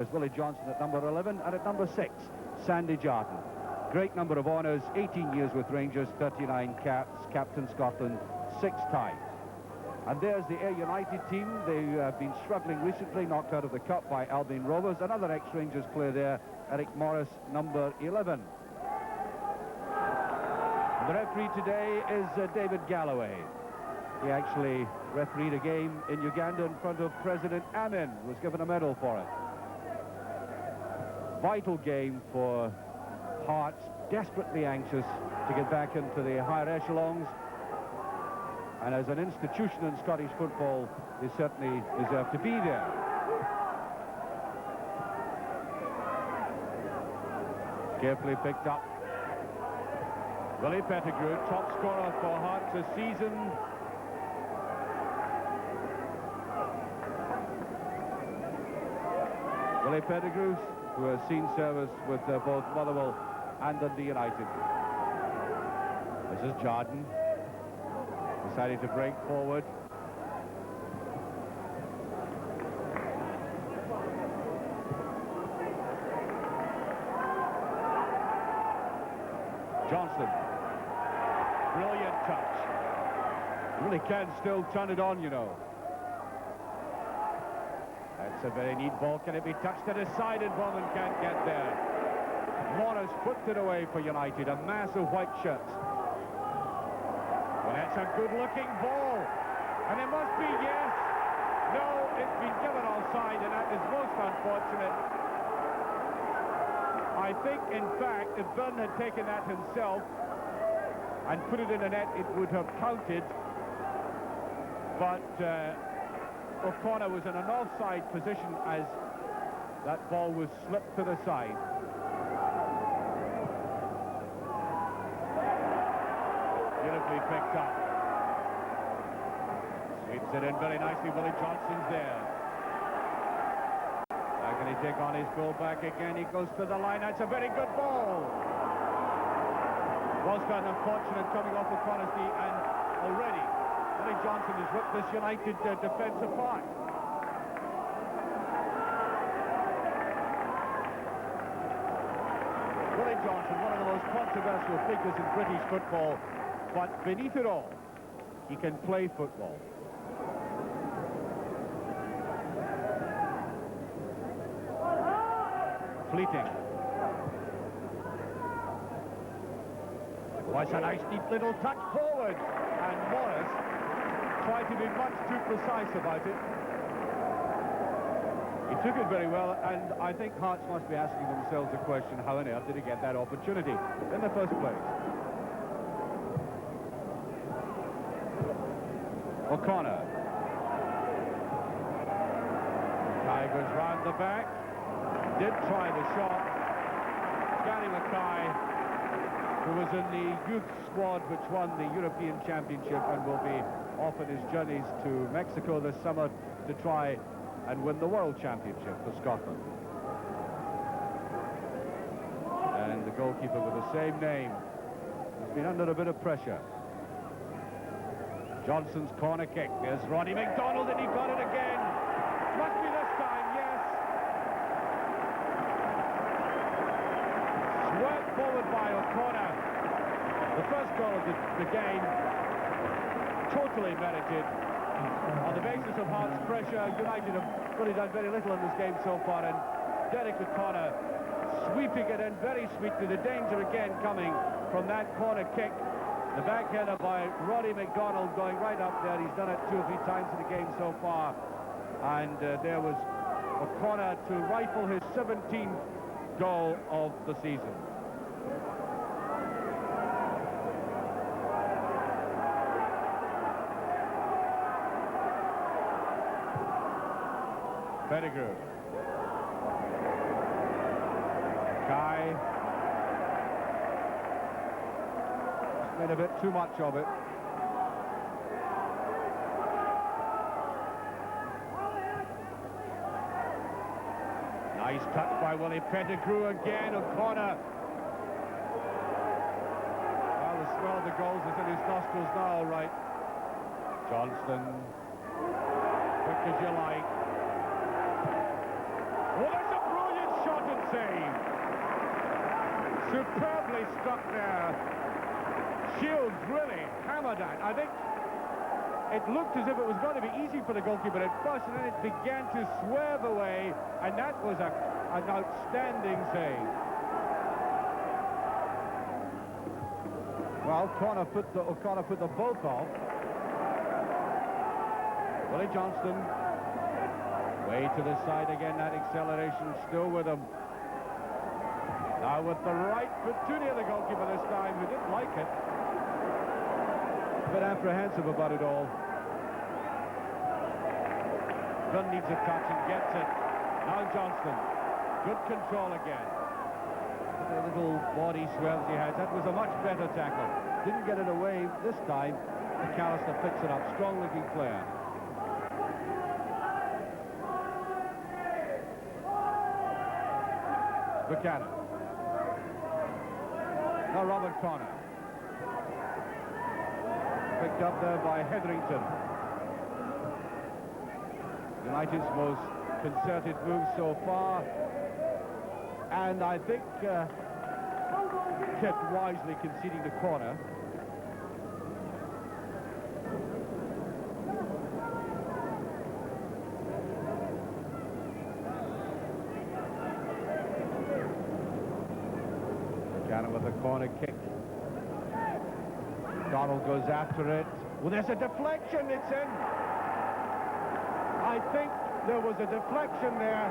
There's Willie Johnson at number 11, and at number 6, Sandy Jarden. Great number of honours, 18 years with Rangers, 39 caps, captain Scotland 6 times. And there's the Ayr United team. They have been struggling recently, knocked out of the cup by Albion Rovers. Another ex-Rangers player there, Eric Morris, number 11. The referee today is David Galloway. He actually refereed a game in Uganda in front of President Amin, who was given a medal for it. Vital game for Hearts, desperately anxious to get back into the higher echelons. And as an institution in Scottish football, they certainly deserve to be there. Carefully picked up. Willie Pettigrew, top scorer for Hearts this season. Willie Pettigrew, who has seen service with both Motherwell and Dundee United. This is Jarden, deciding to break forward. Johnson, brilliant touch. Really can still turn it on, you know. That's a very neat ball. Can it be touched to the side, and Bowman can't get there. Morris puts it away for United, a massive white shirt. Well, that's a good-looking ball. And it must be, yes. No, it's been given offside, and that is most unfortunate. I think, in fact, if Byrne had taken that himself and put it in the net, it would have counted. But O'Connor was in an offside position as that ball was slipped to the side. Beautifully picked up. Sweeps it in very nicely. Willie Johnson's there. How can he take on his goal back again? He goes to the line. That's a very good ball. Was quite unfortunate coming off O'Connor's knee, and already Willie Johnson has ripped this United defence apart. Willie Johnson, one of the most controversial figures in British football, but beneath it all, he can play football. Fleeting. Was a nice deep little touch forward, and Morris tried to be much too precise about it. He took it very well, and I think Hearts must be asking themselves the question, how on earth did he get that opportunity in the first place? O'Connor. Tigers round the back. Did try the shot. Gary Mackay, who was in the youth squad which won the European Championship and will be off on his journeys to Mexico this summer to try and win the World Championship for Scotland. And the goalkeeper with the same name has been under a bit of pressure. Johnson's corner kick. There's Roddy McDonald, and he got it again. Must be this time, yes. Worked forward by O'Connor. The first goal of the game, totally merited. On the basis of Hearts' pressure, United have really done very little in this game so far, and Derek O'Connor sweeping it in very sweetly. The danger again coming from that corner kick. The backhander by Roddy McDonald going right up there. He's done it 2 or 3 times in the game so far. And there was O'Connor to rifle his 17th goal of the season. Pettigrew. Kai. Made a bit too much of it. Nice touch by Willie Pettigrew again. O'Connor. Well, the smell of the goals is in his nostrils now, all right. Johnston. Quick as you like. Oh, that's a save. Superbly struck there. Shields really hammered at. I think it looked as if it was going to be easy for the goalkeeper at first, and then it began to swerve away, and that was an outstanding save. Well, O'Connor put the both off. Willie Johnston, way to the side again, that acceleration still with him. Now with the right foot too near the goalkeeper this time, who didn't like it. A bit apprehensive about it all. Gunn needs a touch and gets it. Now Johnston, good control again. The little body swerves he has. That was a much better tackle. Didn't get it away this time. McAllister picks it up. Strong looking player. Buchanan. Now Robert Connor. Picked up there by Hetherington. United's most concerted move so far. And I think kept wisely conceding the corner. Buchanan with a corner kick. Donald goes after it. Well, there's a deflection. It's in. I think there was a deflection there.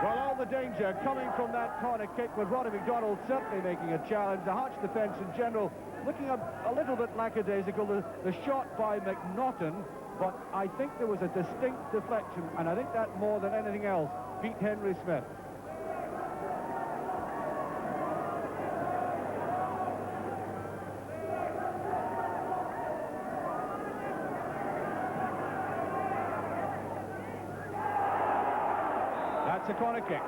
Well, all the danger coming from that corner kick, with Roddy McDonald certainly making a challenge. The Hearts defence in general looking a little bit lackadaisical. The shot by McNaughton, but I think there was a distinct deflection, and I think that more than anything else beat Henry Smith. That's a corner kick.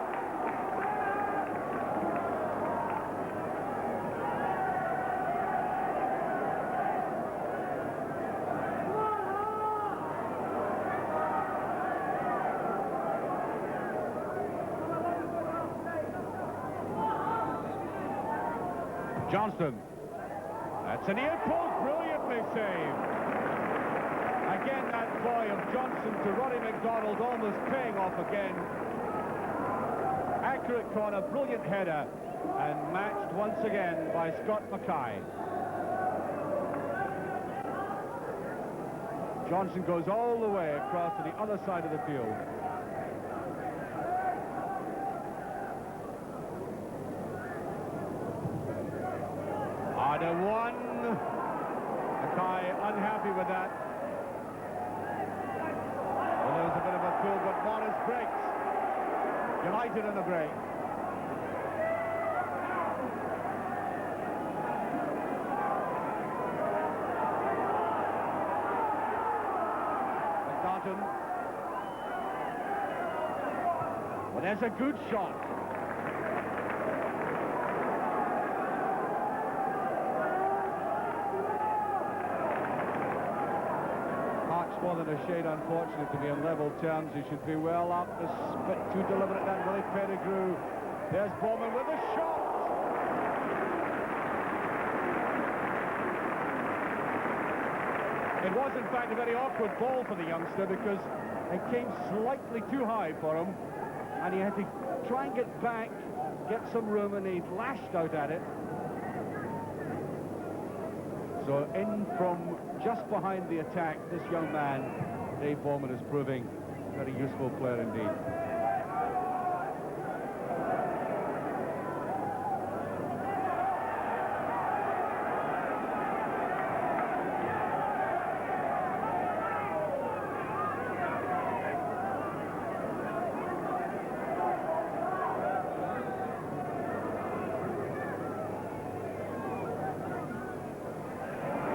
Johnston. That's an ear post, brilliantly saved. Again, that boy of Johnson to Roddy McDonald almost paying off again. Accurate corner, brilliant header, and matched once again by Scott Mackay. Johnson goes all the way across to the other side of the field. And one. Mackay unhappy with that. Well, there was a bit of a pull, but Morris breaks. United in the break. McNaughton. Well, there's a good shot. More than a shade unfortunate to be on level terms. He should be well up. This bit too deliberate, that Willie Pettigrew. There's Bowman with a shot. It was in fact a very awkward ball for the youngster, because it came slightly too high for him, and he had to try and get back, get some room, and he lashed out at it. So in from just behind the attack, this young man, Dave Bowman, is proving a very useful player indeed.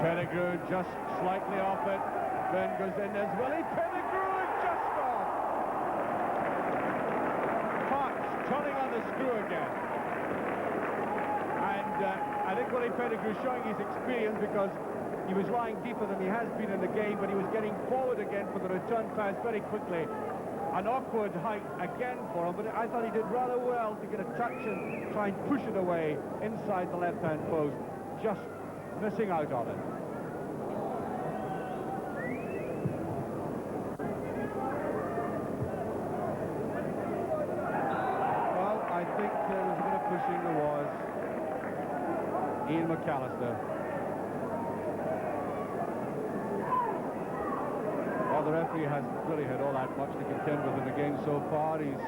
Pettigrew just slightly off it. Ben goes in. There's Willie Pettigrew just off. Parks turning on the screw again. And I think Willie Pettigrew showing his experience, because he was lying deeper than he has been in the game, but he was getting forward again for the return pass very quickly. An awkward height again for him, but I thought he did rather well to get a touch and try and push it away inside the left-hand post, just missing out on it. Well, I think there was a bit of pushing. There was. Ian McAllister. Well, the referee hasn't really had all that much to contend with in the game so far. He's in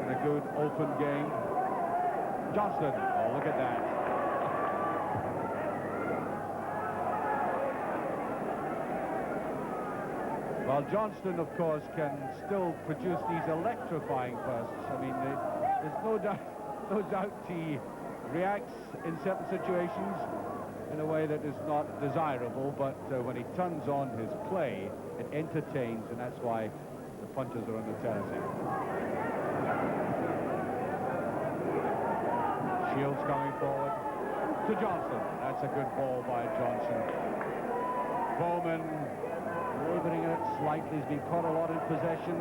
a good open game. Johnston, oh, look at that. Well, Johnston, of course, can still produce these electrifying bursts. I mean, there's no doubt he reacts in certain situations in a way that is not desirable, but when he turns on his play, it entertains, and that's why the punches are on the terracing. Shields coming forward to Johnson. That's a good ball by Johnson. Bowman wavering it slightly. He's been caught a lot in possession.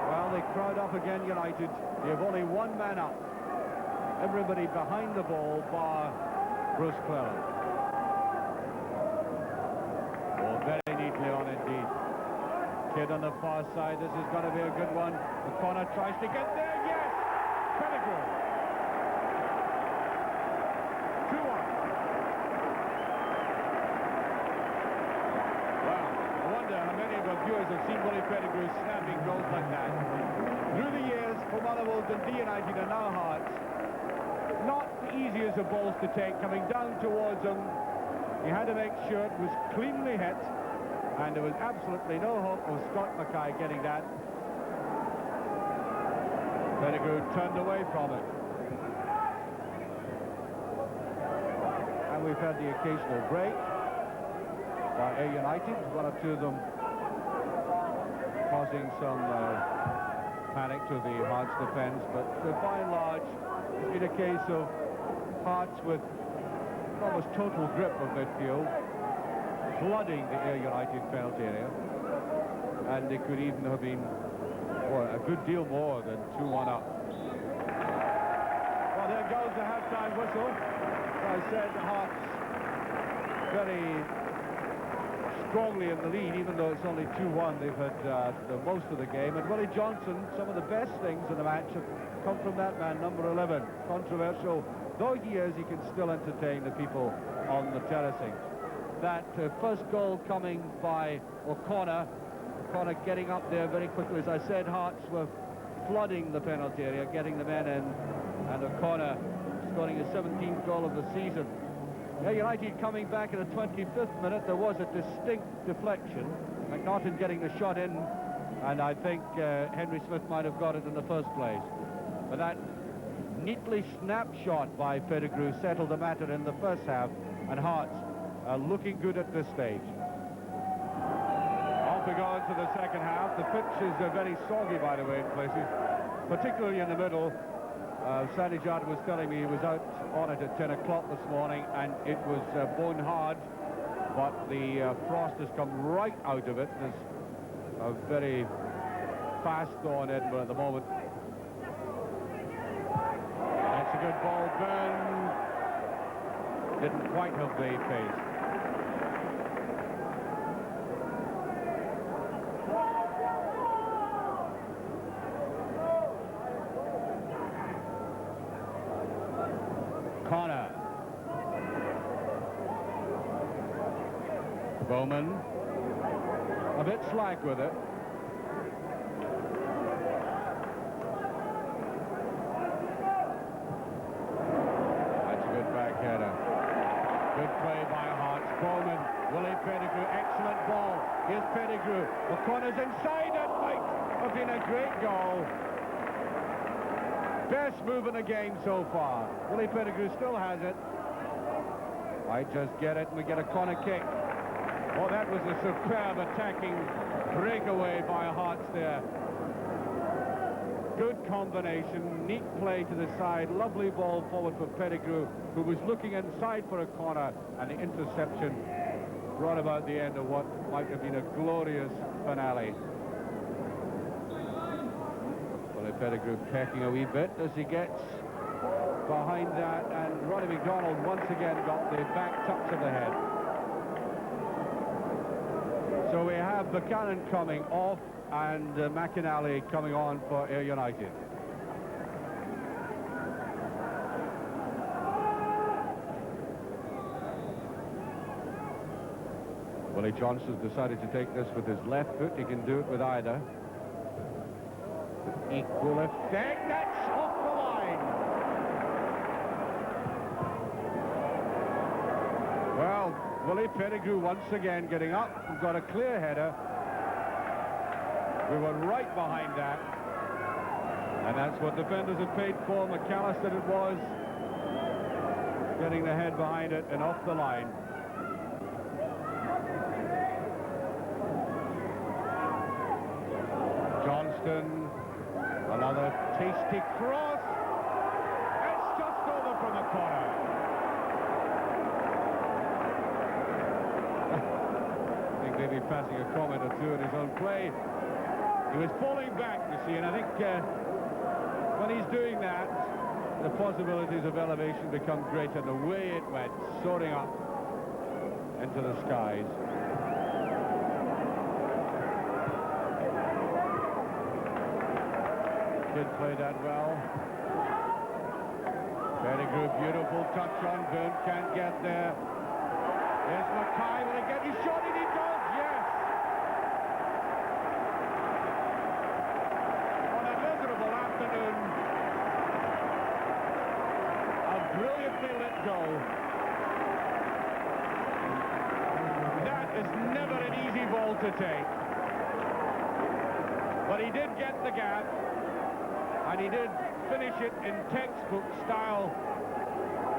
Well, they crowd up again, United. They have only one man up. Everybody behind the ball, bar Bruce Cleland. Oh, very neatly on indeed. Kid on the far side. This is going to be a good one. The corner tries to get there. Yes! Pettigrew. 2-1. Wow. I wonder how many of our viewers have seen Willie Pettigrew snapping goals like that. Through the years, for Motherwell, Dundee United and now Hearts, not the easiest of balls to take, coming down towards him. He had to make sure it was cleanly hit, and there was absolutely no hope of Scott Mackay getting that. Pettigrew turned away from it. And we've had the occasional break by Ayr United, one or two of them causing some panic to the Hearts defence, but by and large, it's been a case of Hearts with almost total grip of midfield, flooding the Ayr United penalty area, and they could even have been a good deal more than 2-1 up. Well, there goes the half-time whistle. As I said, Hearts very strongly in the lead, even though it's only 2-1. They've had the most of the game, and Willie Johnson, some of the best things in the match have come from that man, number 11. Controversial though he is, he can still entertain the people on the terracing. That first goal coming by O'Connor. O'Connor getting up there very quickly. As I said, Hearts were flooding the penalty area, getting the men in, and O'Connor scoring his 17th goal of the season. Yeah, United coming back in the 25th minute. There was a distinct deflection. McNaughton getting the shot in, and I think Henry Smith might have got it in the first place. But that neatly snapped shot by Pettigrew settled the matter in the first half, and Hearts are looking good at this stage. Off we go into the second half. The pitch is very soggy, by the way, in places, particularly in the middle. Sandy Jard was telling me he was out on it at 10 o'clock this morning, and it was bone hard, but the frost has come right out of it. There's a very fast thaw in Edinburgh at the moment. That's a good ball. Byrne didn't quite have the pace. Connor. Bowman. A bit slack with it. That's a good backheader. Good play by Hearts. Bowman. Willie Pettigrew. Excellent ball. Here's Pettigrew. O'Connor's inside. That might have been a great goal. Best move in the game so far. Willie Pettigrew still has it. Might just get it, and we get a corner kick. Oh, that was a superb attacking breakaway by Hearts there. Good combination, neat play to the side, lovely ball forward for Pettigrew, who was looking inside for a corner, and the interception brought about the end of what might have been a glorious finale. Well, Pettigrew pecking a wee bit as he gets behind that, and Ronnie McDonald once again got the back touch of the head. So we have Buchanan coming off and McInally coming on for Ayr United. Willie Johnson's decided to take this with his left foot. He can do it with either. With equal effect. That's off the line. Well, Willie Pettigrew once again getting up and got a clear header. We were right behind that. And that's what defenders had paid for. McAllister it was. Getting the head behind it and off the line. Johnston, another tasty cross. It's just over from the corner. I think maybe passing a comment or two in his own play. He was falling back, you see, and I think when he's doing that, the possibilities of elevation become greater. The way it went, soaring up into the skies. Did play that well. Pettigrew, beautiful touch on Boone, can't get there. There's Mackay, will he get his shot? And he does, yes! On a miserable afternoon, a brilliantly let go. That is never an easy ball to take. But he did get the gap. And he did finish it in textbook style,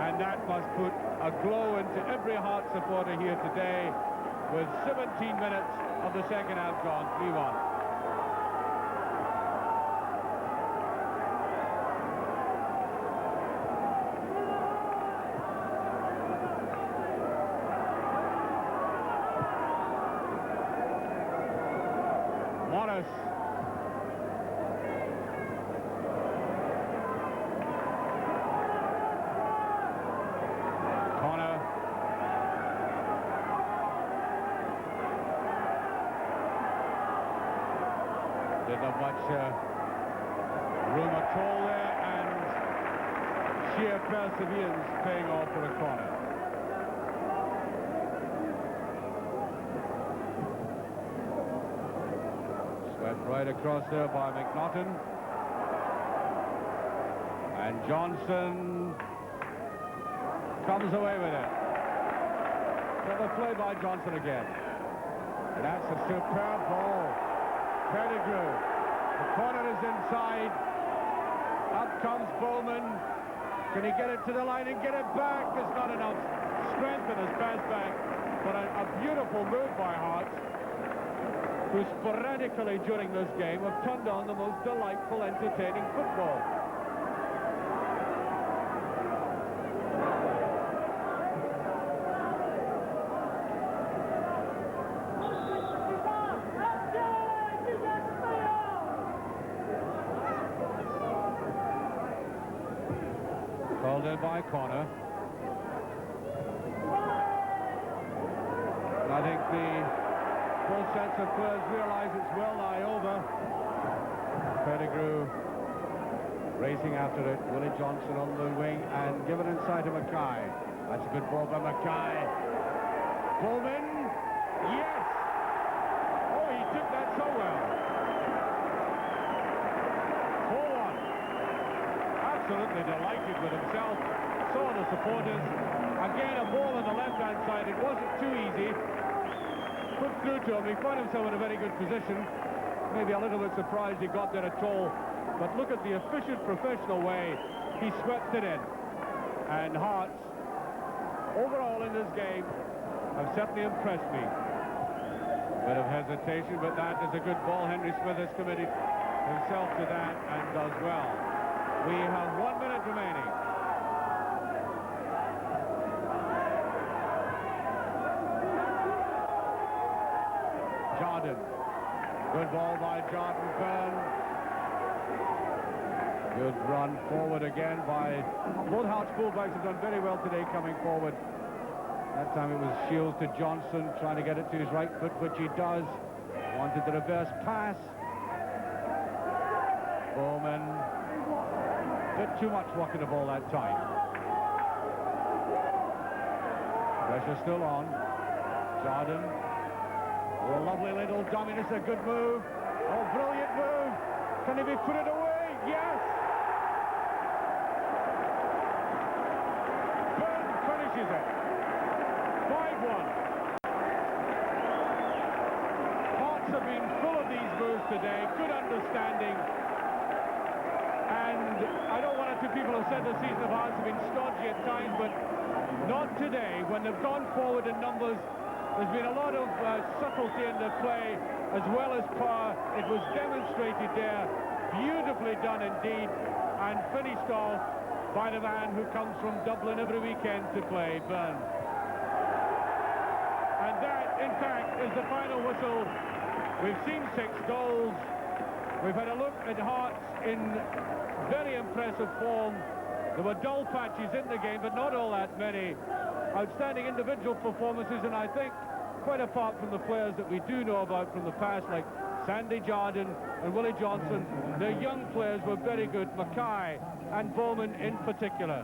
and that must put a glow into every Heart supporter here today, with 17 minutes of the second half gone, 3-1. Morris. Not much room at all there, and sheer perseverance paying off for a corner. Swept right across there by McNaughton. And Johnson comes away with it. Clever play by Johnson again. And that's a superb ball. Pettigrew. The corner is inside. Up comes Bowman. Can he get it to the line and get it back? There's not enough strength in his pass back. But a beautiful move by Hearts, who sporadically during this game have turned on the most delightful, entertaining football. Called in by corner. And I think the full sets of players realise it's well nigh over. Pettigrew racing after it. Willie Johnson on the wing and given inside to Mackay. That's a good ball by Mackay. Bowman. Yes! Oh, he took that so well. 4-1. Absolutely delighted with himself. So are the supporters. Again, a ball on the left-hand side. It wasn't too easy. Put through to him. He found himself in a very good position. Maybe a little bit surprised he got there at all. But look at the efficient, professional way he swept it in. And Hearts, overall in this game, have certainly impressed me. Bit of hesitation, but that is a good ball. Henry Smith has committed himself to that and does well. We have 1 minute remaining. Jordan. Good ball by Jordan Byrne. Good run forward again by both Hearts fullbacks have done very well today coming forward. That time it was Shields to Johnson, trying to get it to his right foot, which he does. Wanted the reverse pass. Bowman. Bit too much walking the ball that time. Pressure still on. Jordan. Oh, lovely little dummy. This is a good move. Oh, brilliant move. Can he be put it away? Yes! Byrne finishes it. 5-1. Hearts have been full of these moves today. Good understanding. And I know one or two people have said the season of Hearts have been stodgy at times, but not today. When they've gone forward in numbers, there's been a lot of subtlety in the play as well as power. It was demonstrated there. Beautifully done indeed, and finished off by the man who comes from Dublin every weekend to play, Byrne. And that, in fact, is the final whistle. We've seen 6 goals. We've had a look at Hearts in very impressive form. There were dull patches in the game, but not all that many. Outstanding individual performances, and I think, quite apart from the players that we do know about from the past, like Sandy Jordan and Willie Johnson, the young players were very good, Mackay and Bowman in particular.